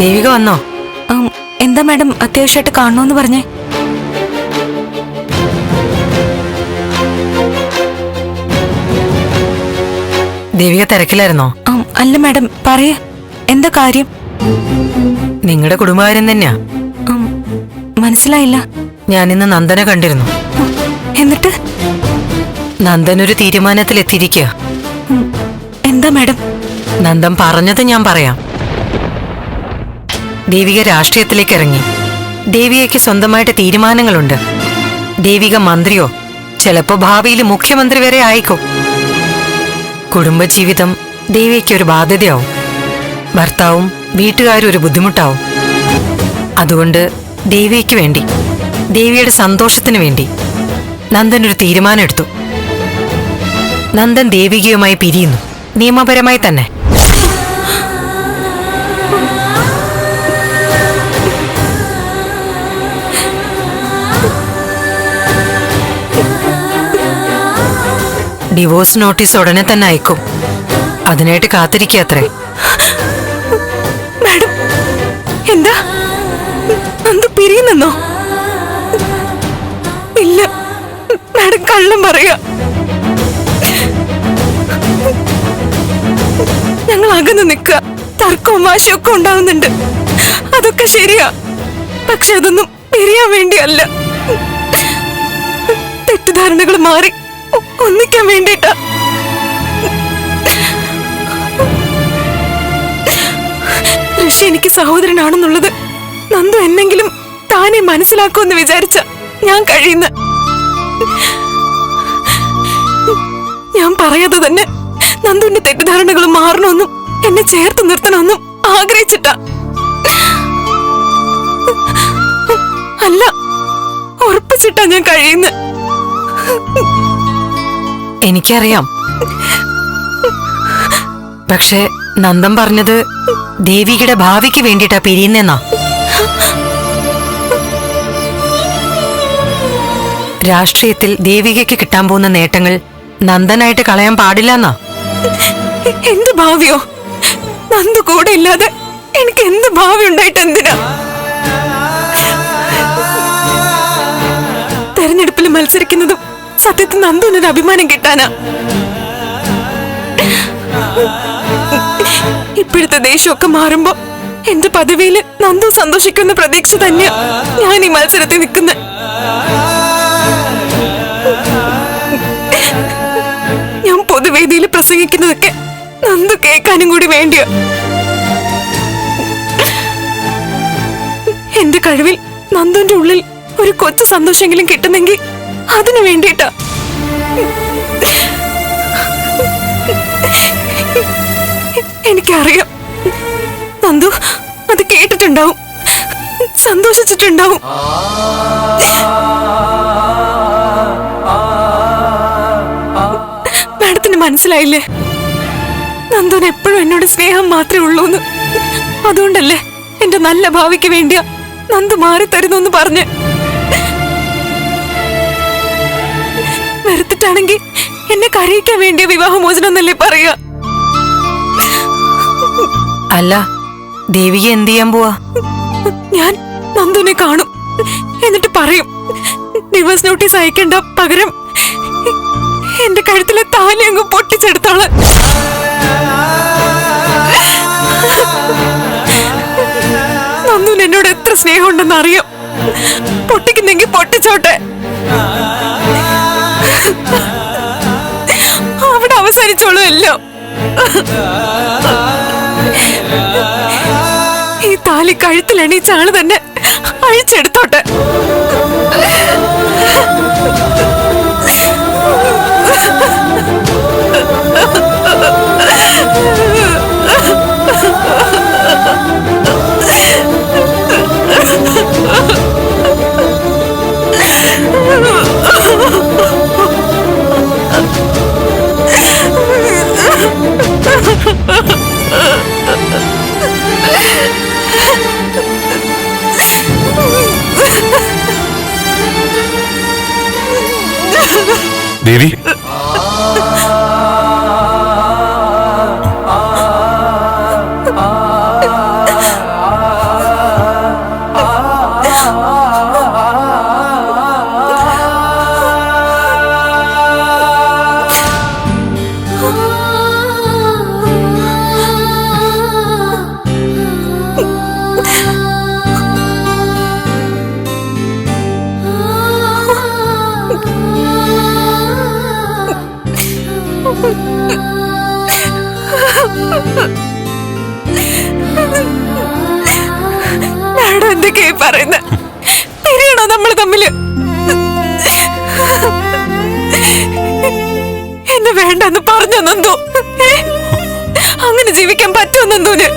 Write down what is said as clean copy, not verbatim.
ദേവിക വന്നോ? എന്താ മാഡം അത്യാവശ്യമായിട്ട് കാണണമെന്ന് പറഞ്ഞേ? ദേവിക തിരക്കിലായിരുന്നോ? അല്ല മാഡം, പറയേ, എന്താ കാര്യം? നിങ്ങളുടെ കുടുംബകാര്യം തന്നെയാ. മനസ്സിലായില്ല. ഞാനിന്ന് നന്ദനെ കണ്ടിരുന്നു. എന്നിട്ട്? നന്ദൻ ഒരു തീരുമാനത്തിലെത്തിയിരിക്കുക. എന്താ മാഡം? നന്ദൻ പറഞ്ഞത് ഞാൻ പറയാം. ദേവിക രാഷ്ട്രീയത്തിലേക്ക് ഇറങ്ങി. ദേവികയ്ക്ക് സ്വന്തമായിട്ട് തീരുമാനങ്ങളുണ്ട്. ദേവിക മന്ത്രിയോ ചിലപ്പോ ഭാവിയിൽ മുഖ്യമന്ത്രി വരെ ആയിക്കോ. കുടുംബജീവിതം ദേവികയ്ക്ക് ഒരു ബാധ്യതയാവും. ഭർത്താവും വീട്ടുകാരും ഒരു ബുദ്ധിമുട്ടാവും. അതുകൊണ്ട് ദേവികയ്ക്ക് വേണ്ടി, ദേവിയുടെ സന്തോഷത്തിന് വേണ്ടി നന്ദൻ ഒരു തീരുമാനം എടുത്തു. നന്ദൻ ദേവികയുമായി പിരിയുന്നു, നിയമപരമായി തന്നെ. ഡിവോഴ്സ് നോട്ടീസ് ഉടനെ തന്നെ അയക്കും. അതിനായിട്ട് കാത്തിരിക്കത്രേ. മാഡം, എന്താ നന്ദു പിരിയുന്നെന്നോ? ഇല്ല മാഡം, കള്ളം പറയാ. ഞങ്ങൾ അകന്ന് നിൽക്കുക, തർക്കവും വാശിയൊക്കെ ഉണ്ടാവുന്നുണ്ട്. അതൊക്കെ ശരിയാ. പക്ഷെ അതൊന്നും പിരിയാൻ വേണ്ടിയല്ല. തെറ്റിദ്ധാരണകൾ മാറി ഒന്നിക്കാൻ വേണ്ടിട്ടാ. ഋഷി എനിക്ക് സഹോദരനാണെന്നുള്ളത് നന്ദു എന്നെങ്കിലും താനെ മനസ്സിലാക്കുമെന്ന് വിചാരിച്ച ഞാൻ കഴിയുന്ന. ഞാൻ പറയാതെ തന്നെ നന്ദുവിന്റെ തെറ്റിദ്ധാരണകൾ മാറണമെന്നും എന്നെ ചേർത്ത് നിർത്തണമെന്നും ആഗ്രഹിച്ചിട്ടാ. അല്ല, ഉറപ്പിച്ചിട്ടാ ഞാൻ കഴിയുന്ന. എനിക്കറിയാം. പക്ഷെ നന്ദൻ പറഞ്ഞത് ദേവികയുടെ ഭാവിക്ക് വേണ്ടിയിട്ടാ പിരിയുന്നെന്നാ. രാഷ്ട്രീയത്തിൽ ദേവികയ്ക്ക് കിട്ടാൻ പോകുന്ന നേട്ടങ്ങൾ നന്ദനായിട്ട് കളയാൻ പാടില്ലെന്നാ. എന്ത് ഭാവിയോ? നന്ദു കൂടെ ഇല്ലാതെ എനിക്ക് എന്ത് ഭാവി ഉണ്ടായിട്ട് എന്തിനാ? തെരഞ്ഞെടുപ്പിൽ മത്സരിക്കുന്നതും സത്യത്തിൽ നന്ദുവിനൊരു അഭിമാനം കിട്ടാനാ. ഇപ്പോഴത്തെ ദേഷ്യമൊക്കെ മാറുമ്പോ എന്റെ പദവിയില് നന്ദു സന്തോഷിക്കുന്ന പ്രതീക്ഷ തന്നെയാ ഞാൻ ഈ മത്സരത്തിൽ നിൽക്കുന്ന. ഞാൻ പൊതുവേദിയിൽ പ്രസംഗിക്കുന്നതൊക്കെ നന്ദു കേൾക്കാനും കൂടി വേണ്ടിയോ? എന്റെ കഴിവിൽ നന്ദുവിന്റെ ഉള്ളിൽ ഒരു കൊച്ചു സന്തോഷമെങ്കിലും കിട്ടുന്നെങ്കിൽ അതിനു വേണ്ടിയിട്ടാ. എനിക്കറിയാം നന്ദു അത് കേട്ടിട്ടുണ്ടാവും, സന്തോഷിച്ചിട്ടുണ്ടാവും. മാഡത്തിന് മനസ്സിലായില്ലേ? നന്ദുവിന് എപ്പോഴും എന്നോട് സ്നേഹം മാത്രമേ ഉള്ളൂന്ന്. അതുകൊണ്ടല്ലേ എന്റെ നല്ല ഭാവിക്ക് വേണ്ടിയാ നന്ദു മാറി തരുന്നു പറഞ്ഞ്. വെറുത്തിട്ടാണെങ്കിൽ എന്നെ കരയിക്കാൻ വേണ്ടിയ വിവാഹമോചനം എന്നല്ലേ പറയാ. അല്ല, ദേവിക എന്ത് ചെയ്യാൻ പോവാ? ഞാൻ നന്ദുവിനെ കാണും, എന്നിട്ട് പറയും ഡിവോഴ്സ് നോട്ടീസ് അയക്കേണ്ട, പകരം എന്റെ കഴുത്തിലെ താലി അങ്ങ് പൊട്ടിച്ചെടുത്തോളെ. നന്ദുവിന് എന്നോട് എത്ര സ്നേഹമുണ്ടെന്ന് അറിയാം. പൊട്ടിക്കുന്നെങ്കിൽ പൊട്ടിച്ചോട്ടെ, അവിടെ അവസാനിച്ചോളൂ എല്ലാം. ഈ താലി കഴുത്തിൽ എണീച്ച ആള് തന്നെ അഴിച്ചെടുത്തോട്ടെ. ദേവി, എന്തൊക്കെയായി പറയുന്നത്? പിരിയണോ നമ്മൾ തമ്മില്? എന്നെ വേണ്ടെന്ന് പറഞ്ഞോ നന്ദു? അങ്ങനെ ജീവിക്കാൻ പറ്റുമോ നന്ദുവിന്?